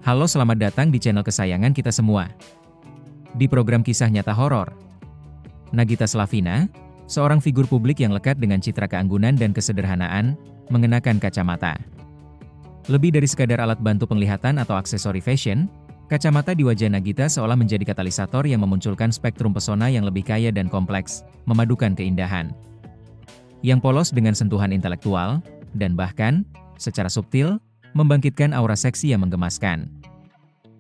Halo, selamat datang di channel kesayangan kita semua. Di program kisah nyata horor, Nagita Slavina, seorang figur publik yang lekat dengan citra keanggunan dan kesederhanaan, mengenakan kacamata. Lebih dari sekadar alat bantu penglihatan atau aksesori fashion, kacamata di wajah Nagita seolah menjadi katalisator yang memunculkan spektrum pesona yang lebih kaya dan kompleks, memadukan keindahan yang polos dengan sentuhan intelektual, dan bahkan, secara subtil, membangkitkan aura seksi yang menggemaskan.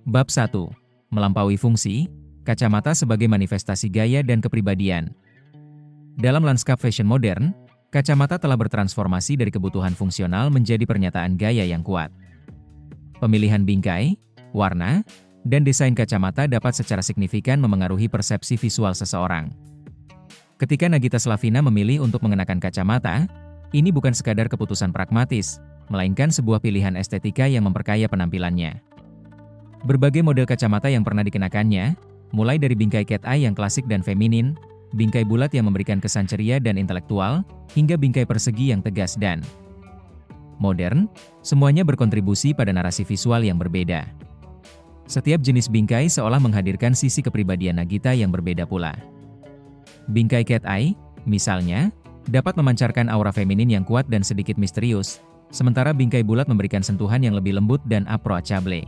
Bab 1. Melampaui fungsi, kacamata sebagai manifestasi gaya dan kepribadian. Dalam lanskap fashion modern, kacamata telah bertransformasi dari kebutuhan fungsional menjadi pernyataan gaya yang kuat. Pemilihan bingkai, warna, dan desain kacamata dapat secara signifikan memengaruhi persepsi visual seseorang. Ketika Nagita Slavina memilih untuk mengenakan kacamata, ini bukan sekadar keputusan pragmatis, melainkan sebuah pilihan estetika yang memperkaya penampilannya. Berbagai model kacamata yang pernah dikenakannya, mulai dari bingkai cat eye yang klasik dan feminin, bingkai bulat yang memberikan kesan ceria dan intelektual, hingga bingkai persegi yang tegas dan modern, semuanya berkontribusi pada narasi visual yang berbeda. Setiap jenis bingkai seolah menghadirkan sisi kepribadian Nagita yang berbeda pula. Bingkai cat eye, misalnya, dapat memancarkan aura feminin yang kuat dan sedikit misterius, sementara bingkai bulat memberikan sentuhan yang lebih lembut dan approachable.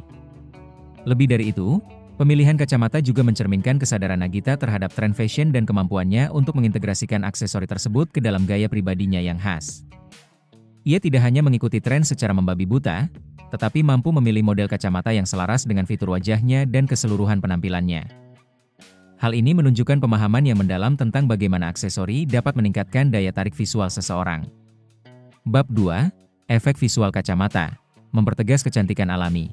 Lebih dari itu, pemilihan kacamata juga mencerminkan kesadaran Nagita terhadap tren fashion dan kemampuannya untuk mengintegrasikan aksesori tersebut ke dalam gaya pribadinya yang khas. Ia tidak hanya mengikuti tren secara membabi buta, tetapi mampu memilih model kacamata yang selaras dengan fitur wajahnya dan keseluruhan penampilannya. Hal ini menunjukkan pemahaman yang mendalam tentang bagaimana aksesori dapat meningkatkan daya tarik visual seseorang. Bab 2. Efek visual kacamata, mempertegas kecantikan alami.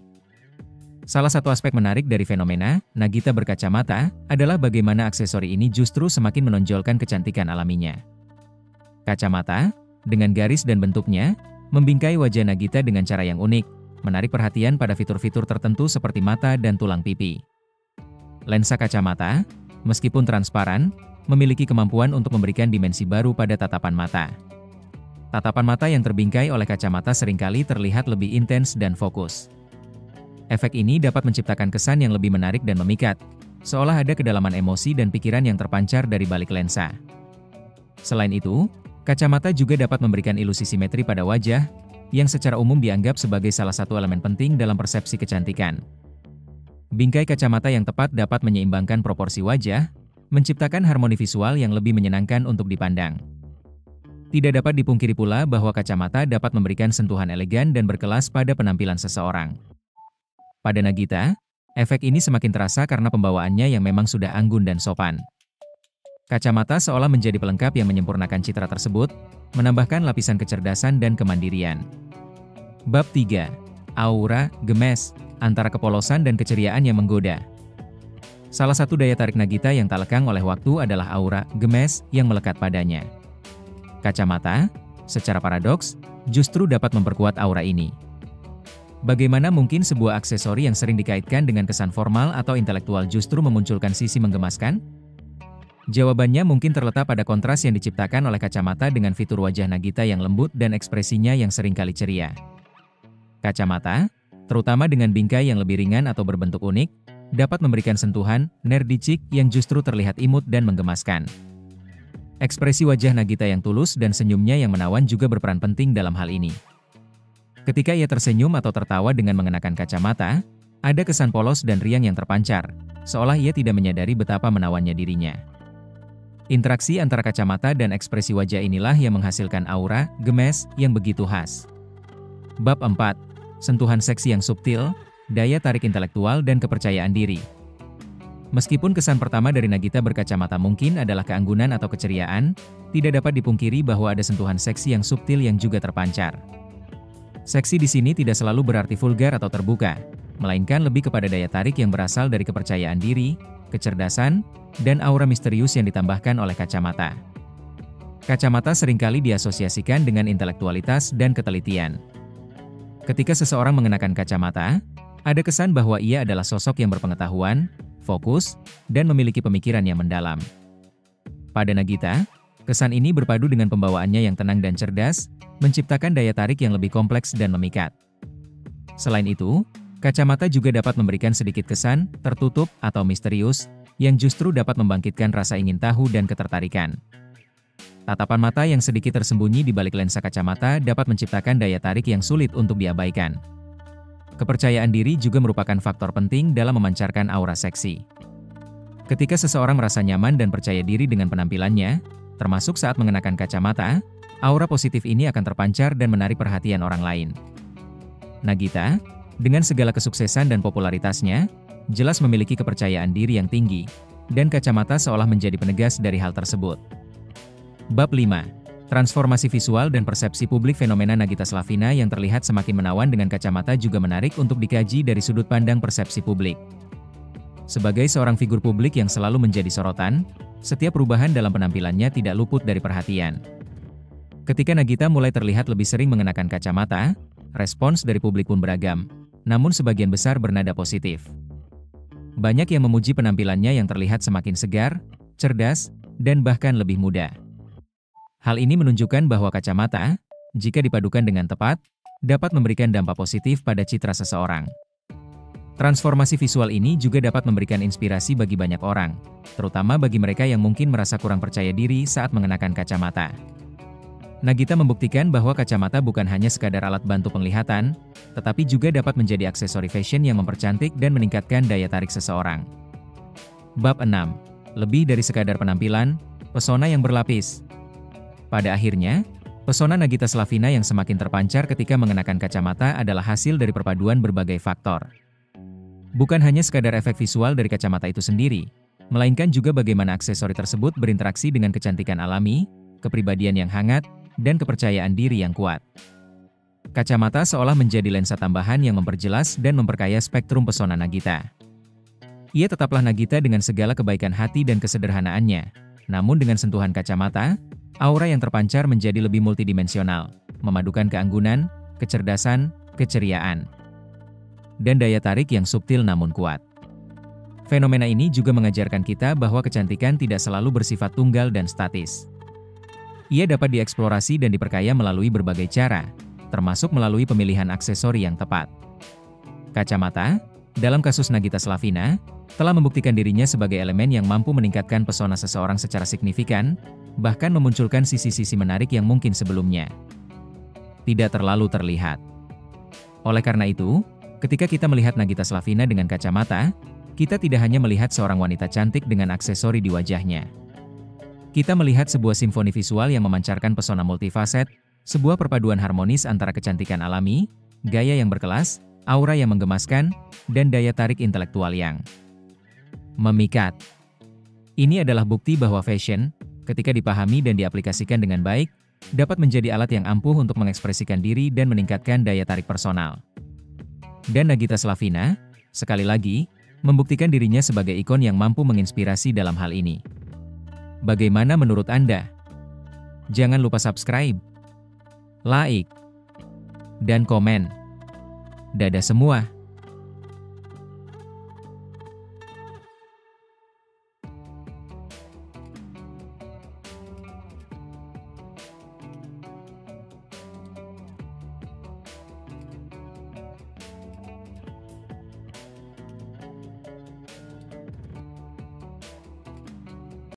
Salah satu aspek menarik dari fenomena Nagita berkacamata adalah bagaimana aksesori ini justru semakin menonjolkan kecantikan alaminya. Kacamata, dengan garis dan bentuknya, membingkai wajah Nagita dengan cara yang unik, menarik perhatian pada fitur-fitur tertentu seperti mata dan tulang pipi. Lensa kacamata, meskipun transparan, memiliki kemampuan untuk memberikan dimensi baru pada tatapan mata. Tatapan mata yang terbingkai oleh kacamata seringkali terlihat lebih intens dan fokus. Efek ini dapat menciptakan kesan yang lebih menarik dan memikat, seolah ada kedalaman emosi dan pikiran yang terpancar dari balik lensa. Selain itu, kacamata juga dapat memberikan ilusi simetri pada wajah, yang secara umum dianggap sebagai salah satu elemen penting dalam persepsi kecantikan. Bingkai kacamata yang tepat dapat menyeimbangkan proporsi wajah, menciptakan harmoni visual yang lebih menyenangkan untuk dipandang. Tidak dapat dipungkiri pula bahwa kacamata dapat memberikan sentuhan elegan dan berkelas pada penampilan seseorang. Pada Nagita, efek ini semakin terasa karena pembawaannya yang memang sudah anggun dan sopan. Kacamata seolah menjadi pelengkap yang menyempurnakan citra tersebut, menambahkan lapisan kecerdasan dan kemandirian. Bab 3. Aura, gemes, antara kepolosan dan keceriaan yang menggoda. Salah satu daya tarik Nagita yang tak lekang oleh waktu adalah aura, gemes, yang melekat padanya. Kacamata, secara paradoks, justru dapat memperkuat aura ini. Bagaimana mungkin sebuah aksesori yang sering dikaitkan dengan kesan formal atau intelektual justru memunculkan sisi menggemaskan? Jawabannya mungkin terletak pada kontras yang diciptakan oleh kacamata dengan fitur wajah Nagita yang lembut dan ekspresinya yang seringkali ceria. Kacamata, terutama dengan bingkai yang lebih ringan atau berbentuk unik, dapat memberikan sentuhan nerdy chic yang justru terlihat imut dan menggemaskan. Ekspresi wajah Nagita yang tulus dan senyumnya yang menawan juga berperan penting dalam hal ini. Ketika ia tersenyum atau tertawa dengan mengenakan kacamata, ada kesan polos dan riang yang terpancar, seolah ia tidak menyadari betapa menawannya dirinya. Interaksi antara kacamata dan ekspresi wajah inilah yang menghasilkan aura, gemes, yang begitu khas. Bab 4. Sentuhan seksi yang subtil, daya tarik intelektual dan kepercayaan diri. Meskipun kesan pertama dari Nagita berkacamata mungkin adalah keanggunan atau keceriaan, tidak dapat dipungkiri bahwa ada sentuhan seksi yang subtil yang juga terpancar. Seksi di sini tidak selalu berarti vulgar atau terbuka, melainkan lebih kepada daya tarik yang berasal dari kepercayaan diri, kecerdasan, dan aura misterius yang ditambahkan oleh kacamata. Kacamata seringkali diasosiasikan dengan intelektualitas dan ketelitian. Ketika seseorang mengenakan kacamata, ada kesan bahwa ia adalah sosok yang berpengetahuan, fokus, dan memiliki pemikiran yang mendalam. Pada Nagita, kesan ini berpadu dengan pembawaannya yang tenang dan cerdas, menciptakan daya tarik yang lebih kompleks dan memikat. Selain itu, Kacamata juga dapat memberikan sedikit kesan tertutup atau misterius, yang justru dapat membangkitkan rasa ingin tahu dan ketertarikan. Tatapan mata yang sedikit tersembunyi di balik lensa kacamata dapat menciptakan daya tarik yang sulit untuk diabaikan. Kepercayaan diri juga merupakan faktor penting dalam memancarkan aura seksi. Ketika seseorang merasa nyaman dan percaya diri dengan penampilannya, termasuk saat mengenakan kacamata, aura positif ini akan terpancar dan menarik perhatian orang lain. Nagita, dengan segala kesuksesan dan popularitasnya, jelas memiliki kepercayaan diri yang tinggi, dan kacamata seolah menjadi penegas dari hal tersebut. Bab 5. Transformasi visual dan persepsi publik. Fenomena Nagita Slavina yang terlihat semakin menawan dengan kacamata juga menarik untuk dikaji dari sudut pandang persepsi publik. Sebagai seorang figur publik yang selalu menjadi sorotan, setiap perubahan dalam penampilannya tidak luput dari perhatian. Ketika Nagita mulai terlihat lebih sering mengenakan kacamata, respons dari publik pun beragam, namun sebagian besar bernada positif. Banyak yang memuji penampilannya yang terlihat semakin segar, cerdas, dan bahkan lebih muda. Hal ini menunjukkan bahwa kacamata, jika dipadukan dengan tepat, dapat memberikan dampak positif pada citra seseorang. Transformasi visual ini juga dapat memberikan inspirasi bagi banyak orang, terutama bagi mereka yang mungkin merasa kurang percaya diri saat mengenakan kacamata. Nagita membuktikan bahwa kacamata bukan hanya sekadar alat bantu penglihatan, tetapi juga dapat menjadi aksesori fashion yang mempercantik dan meningkatkan daya tarik seseorang. Bab 6. Lebih dari sekadar penampilan, pesona yang berlapis. Pada akhirnya, pesona Nagita Slavina yang semakin terpancar ketika mengenakan kacamata adalah hasil dari perpaduan berbagai faktor. Bukan hanya sekadar efek visual dari kacamata itu sendiri, melainkan juga bagaimana aksesori tersebut berinteraksi dengan kecantikan alami, kepribadian yang hangat, dan kepercayaan diri yang kuat. Kacamata seolah menjadi lensa tambahan yang memperjelas dan memperkaya spektrum pesona Nagita. Ia tetaplah Nagita dengan segala kebaikan hati dan kesederhanaannya, namun dengan sentuhan kacamata, aura yang terpancar menjadi lebih multidimensional, memadukan keanggunan, kecerdasan, keceriaan, dan daya tarik yang subtil namun kuat. Fenomena ini juga mengajarkan kita bahwa kecantikan tidak selalu bersifat tunggal dan statis. Ia dapat dieksplorasi dan diperkaya melalui berbagai cara, termasuk melalui pemilihan aksesori yang tepat. Kacamata, dalam kasus Nagita Slavina, telah membuktikan dirinya sebagai elemen yang mampu meningkatkan pesona seseorang secara signifikan, bahkan memunculkan sisi-sisi menarik yang mungkin sebelumnya tidak terlalu terlihat. Oleh karena itu, ketika kita melihat Nagita Slavina dengan kacamata, kita tidak hanya melihat seorang wanita cantik dengan aksesori di wajahnya. Kita melihat sebuah simfoni visual yang memancarkan pesona multifaset, sebuah perpaduan harmonis antara kecantikan alami, gaya yang berkelas, aura yang menggemaskan, dan daya tarik intelektual yang memikat. Ini adalah bukti bahwa fashion, ketika dipahami dan diaplikasikan dengan baik, dapat menjadi alat yang ampuh untuk mengekspresikan diri dan meningkatkan daya tarik personal. Dan Nagita Slavina, sekali lagi, membuktikan dirinya sebagai ikon yang mampu menginspirasi dalam hal ini. Bagaimana menurut Anda? Jangan lupa subscribe, like, dan komen. Dadah semua!